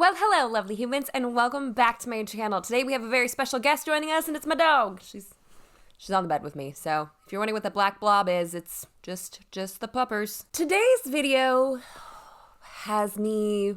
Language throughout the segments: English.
Well, hello, lovely humans, and welcome back to my channel. Today we have a very special guest joining us, and it's my dog. She's on the bed with me, so if you're wondering what the black blob is, it's just the puppers. Today's video has me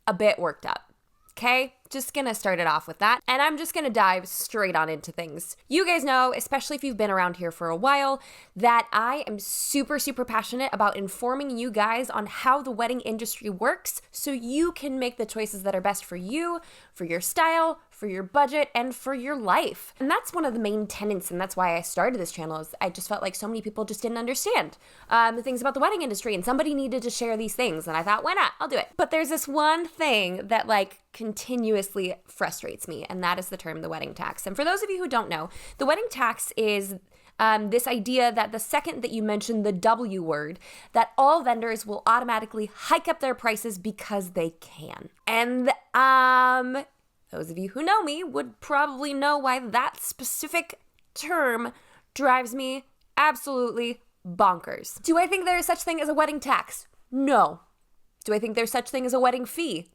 a bit worked up, okay? Just gonna start it off with that, and I'm just gonna dive straight on into things. You guys know, especially if you've been around here for a while, that I am super passionate about informing you guys on how the wedding industry works so you can make the choices that are best for you, for your style, for your budget, and for your life. And that's one of the main tenets, and that's why I started this channel, is I just felt like so many people just didn't understand the things about the wedding industry, and somebody needed to share these things, and I thought, why not? I'll do it. But there's this one thing that continuously frustrates me, and that is the term the wedding tax. And for those of you who don't know, the wedding tax is this idea that the second that you mention the W word, that all vendors will automatically hike up their prices because they can. And those of you who know me would probably know why that specific term drives me absolutely bonkers. Do I think there is such thing as a wedding tax? No. Do I think there's such thing as a wedding fee?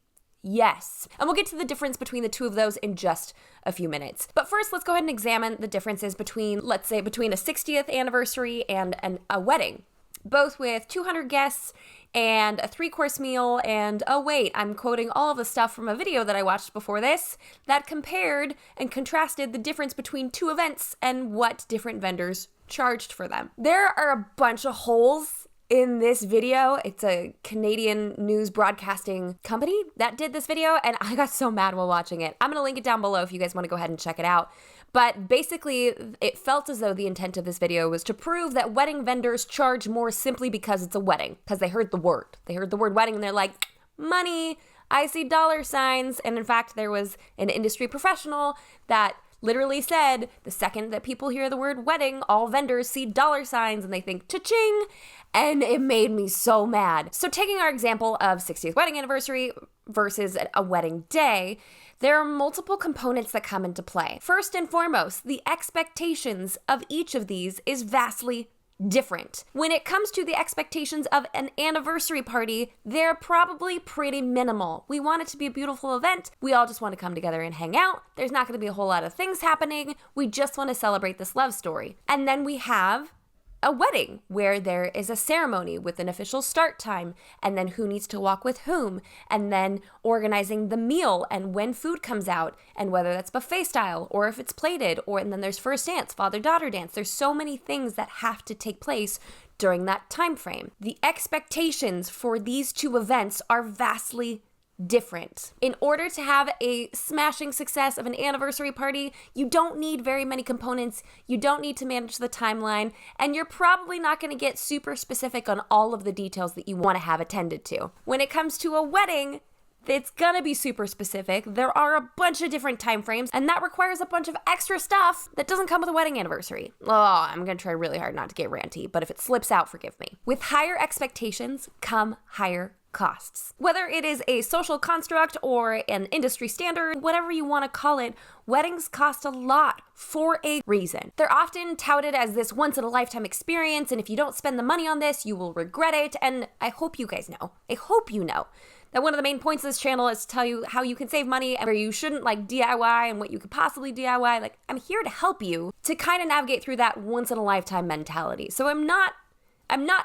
Yes. And we'll get to the difference between the two of those in just a few minutes. But first, let's go ahead and examine the differences between, let's say, between a 60th anniversary and a wedding, both with 200 guests and a 3-course meal. And oh wait, I'm quoting all of the stuff from a video that I watched before this that compared and contrasted the difference between two events and what different vendors charged for them. There are a bunch of holes in this video. It's a Canadian news broadcasting company that did this video, and I got so mad while watching it. I'm gonna link it down below if you guys wanna go ahead and check it out. But basically, it felt as though the intent of this video was to prove that wedding vendors charge more simply because it's a wedding, because they heard the word. They heard the word wedding and they're like, money, I see dollar signs. And in fact, there was an industry professional that literally said the second that people hear the word wedding, all vendors see dollar signs and they think cha-ching, and it made me so mad. So taking our example of 60th wedding anniversary versus a wedding day, there are multiple components that come into play. First and foremost, the expectations of each of these is vastly different. When it comes to the expectations of an anniversary party, they're probably pretty minimal. We want it to be a beautiful event. We all just want to come together and hang out. There's not going to be a whole lot of things happening. We just want to celebrate this love story. And then we have a wedding where there is a ceremony with an official start time, and then who needs to walk with whom, and then organizing the meal and when food comes out, and whether that's buffet style or if it's plated, and then there's first dance, father-daughter dance. There's so many things that have to take place during that time frame. The expectations for these two events are vastly different. In order to have a smashing success of an anniversary party, you don't need very many components, you don't need to manage the timeline, and you're probably not going to get super specific on all of the details that you want to have attended to. When it comes to a wedding, it's gonna be super specific. There are a bunch of different time frames, and that requires a bunch of extra stuff that doesn't come with a wedding anniversary. Oh, I'm gonna try really hard not to get ranty, but if it slips out, forgive me. With higher expectations come higher costs. Whether it is a social construct or an industry standard, whatever you want to call it, weddings cost a lot for a reason. They're often touted as this once-in-a-lifetime experience, and if you don't spend the money on this, you will regret it. And I hope you guys know, that one of the main points of this channel is to tell you how you can save money and where you shouldn't DIY and what you could possibly DIY. I'm here to help you to kind of navigate through that once-in-a-lifetime mentality. So I'm not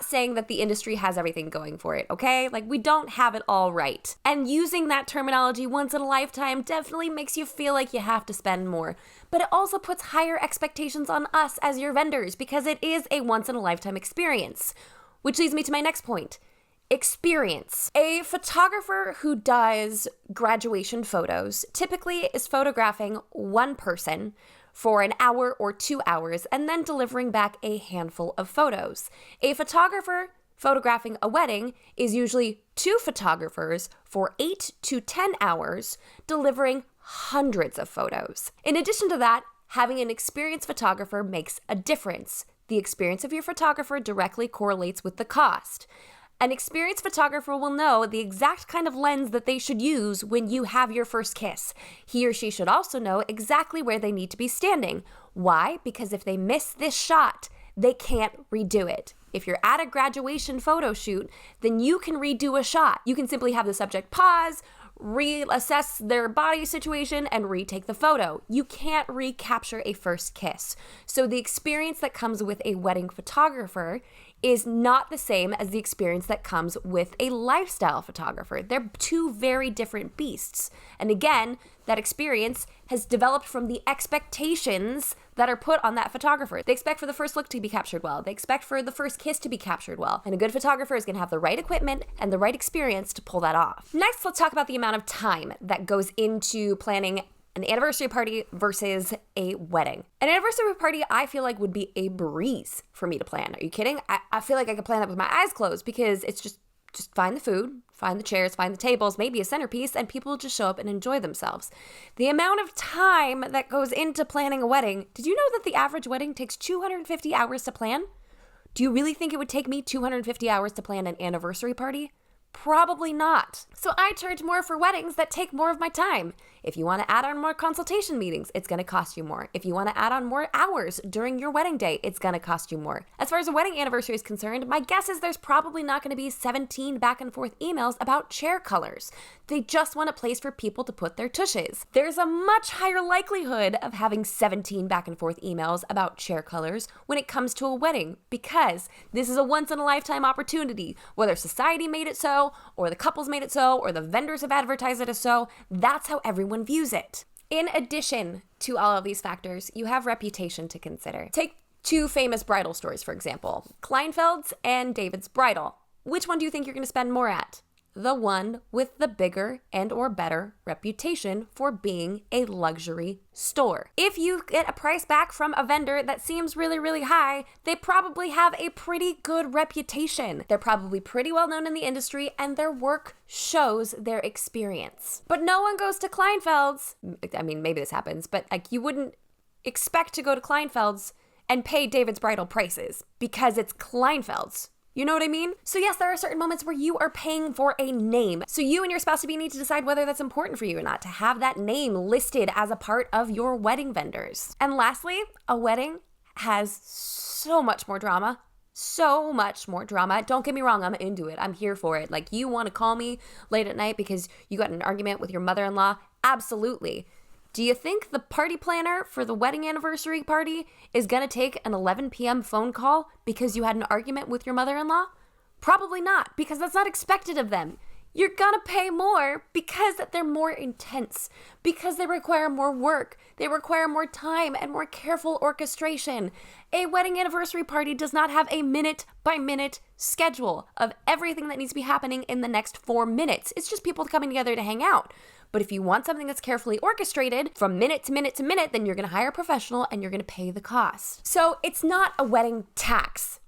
saying that the industry has everything going for it, okay? We don't have it all right. And using that terminology once in a lifetime definitely makes you feel like you have to spend more. But it also puts higher expectations on us as your vendors because it is a once in a lifetime experience. Which leads me to my next point. Experience. A photographer who does graduation photos typically is photographing one person for an hour or 2 hours and then delivering back a handful of photos. A photographer photographing a wedding is usually 2 photographers for 8 to 10 hours delivering hundreds of photos. In addition to that, having an experienced photographer makes a difference. The experience of your photographer directly correlates with the cost. An experienced photographer will know the exact kind of lens that they should use when you have your first kiss. He or she should also know exactly where they need to be standing. Why? Because if they miss this shot, they can't redo it. If you're at a graduation photo shoot, then you can redo a shot. You can simply have the subject pause, reassess their body situation and retake the photo. You can't recapture a first kiss. So the experience that comes with a wedding photographer is not the same as the experience that comes with a lifestyle photographer. They're two very different beasts. And again, that experience has developed from the expectations that are put on that photographer. They expect for the first look to be captured well. They expect for the first kiss to be captured well. And a good photographer is going to have the right equipment and the right experience to pull that off. Next, let's talk about the amount of time that goes into planning an anniversary party versus a wedding. An anniversary party, I feel like, would be a breeze for me to plan. Are you kidding? I feel like I could plan that with my eyes closed because it's just find the food, find the chairs, find the tables, maybe a centerpiece, and people just show up and enjoy themselves. The amount of time that goes into planning a wedding, did you know that the average wedding takes 250 hours to plan? Do you really think it would take me 250 hours to plan an anniversary party? Probably not. So I charge more for weddings that take more of my time. If you want to add on more consultation meetings, it's going to cost you more. If you want to add on more hours during your wedding day, it's going to cost you more. As far as a wedding anniversary is concerned, my guess is there's probably not going to be 17 back and forth emails about chair colors. They just want a place for people to put their tushes. There's a much higher likelihood of having 17 back and forth emails about chair colors when it comes to a wedding, because this is a once in a lifetime opportunity. Whether society made it so, or the couples made it so, or the vendors have advertised it as so, that's how everyone views it. In addition to all of these factors, you have reputation to consider. Take two famous bridal stores, for example, Kleinfeld's and David's Bridal. Which one do you think you're going to spend more at? The one with the bigger and or better reputation for being a luxury store. If you get a price back from a vendor that seems really, really high, they probably have a pretty good reputation. They're probably pretty well known in the industry and their work shows their experience. But no one goes to Kleinfeld's. I mean, maybe this happens, but like you wouldn't expect to go to Kleinfeld's and pay David's Bridal prices because it's Kleinfeld's. You know what I mean? So yes, there are certain moments where you are paying for a name. So you and your spouse-to-be need to decide whether that's important for you or not, to have that name listed as a part of your wedding vendors. And lastly, a wedding has so much more drama. So much more drama. Don't get me wrong, I'm into it. I'm here for it. Like, you want to call me late at night because you got in an argument with your mother-in-law? Absolutely. Do you think the party planner for the wedding anniversary party is going to take an 11 p.m. phone call because you had an argument with your mother-in-law? Probably not, because that's not expected of them. You're going to pay more because they're more intense, because they require more work, they require more time and more careful orchestration. A wedding anniversary party does not have a minute-by-minute schedule of everything that needs to be happening in the next 4 minutes. It's just people coming together to hang out. But if you want something that's carefully orchestrated from minute to minute to minute, then you're going to hire a professional and you're going to pay the cost. So it's not a wedding tax,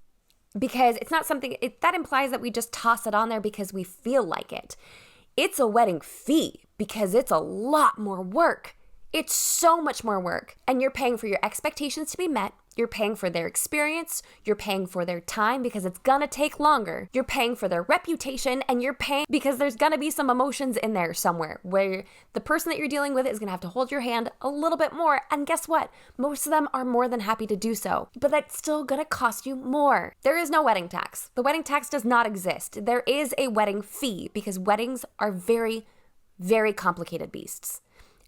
because it's not something that implies that we just toss it on there because we feel like it. It's a wedding fee because it's a lot more work. It's so much more work. And you're paying for your expectations to be met. You're paying for their experience. You're paying for their time because it's gonna take longer. You're paying for their reputation, and you're paying because there's gonna be some emotions in there somewhere where the person that you're dealing with is gonna have to hold your hand a little bit more. And guess what? Most of them are more than happy to do so, but that's still gonna cost you more. There is no wedding tax. The wedding tax does not exist. There is a wedding fee because weddings are very, very complicated beasts,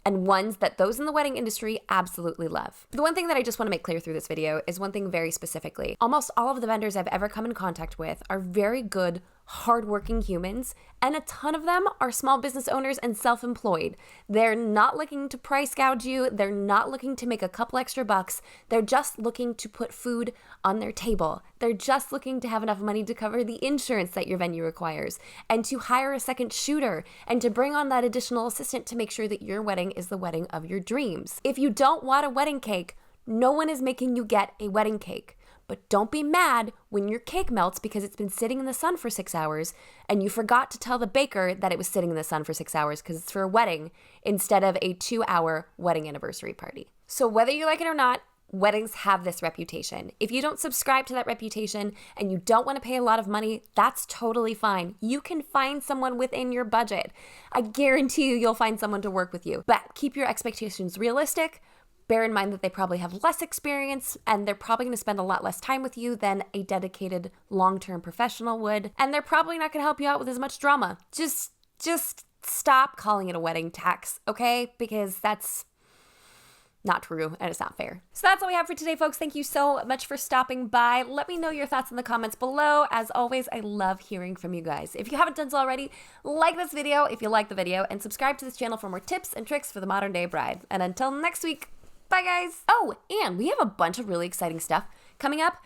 and ones that those in the wedding industry absolutely love. The one thing that I just want to make clear through this video is one thing very specifically. Almost all of the vendors I've ever come in contact with are very good, hardworking humans, and a ton of them are small business owners and self-employed. They're not looking to price gouge you. They're not looking to make a couple extra bucks. They're just looking to put food on their table. They're just looking to have enough money to cover the insurance that your venue requires, and to hire a second shooter, and to bring on that additional assistant to make sure that your wedding is the wedding of your dreams. If you don't want a wedding cake, no one is making you get a wedding cake. But don't be mad when your cake melts because it's been sitting in the sun for 6 hours and you forgot to tell the baker that it was sitting in the sun for 6 hours because it's for a wedding instead of a 2-hour wedding anniversary party. So whether you like it or not, weddings have this reputation. If you don't subscribe to that reputation and you don't want to pay a lot of money, that's totally fine. You can find someone within your budget. I guarantee you'll find someone to work with you. But keep your expectations realistic. Bear in mind that they probably have less experience and they're probably going to spend a lot less time with you than a dedicated long-term professional would. And they're probably not going to help you out with as much drama. Just stop calling it a wedding tax, okay? Because that's not true and it's not fair. So that's all we have for today, folks. Thank you so much for stopping by. Let me know your thoughts in the comments below. As always, I love hearing from you guys. If you haven't done so already, like this video if you like the video, and subscribe to this channel for more tips and tricks for the modern day bride. And until next week, bye guys. Oh, and we have a bunch of really exciting stuff coming up.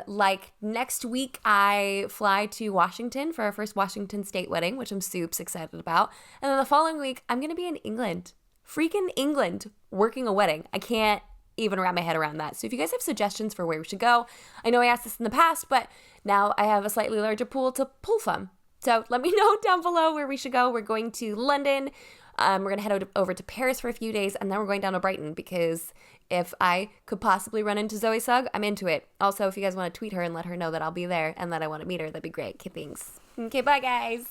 Like next week, I fly to Washington for our first Washington State wedding, which I'm super excited about. And then the following week, I'm going to be in England. Freaking England, working a wedding. I can't even wrap my head around that. So if you guys have suggestions for where we should go, I know I asked this in the past, but now I have a slightly larger pool to pull from. So let me know down below where we should go. We're going to London. We're going to head over to Paris for a few days, and then we're going down to Brighton because if I could possibly run into Zoe Sugg, I'm into it. Also, if you guys want to tweet her and let her know that I'll be there and that I want to meet her, that'd be great. Okay, thanks. Okay, bye guys.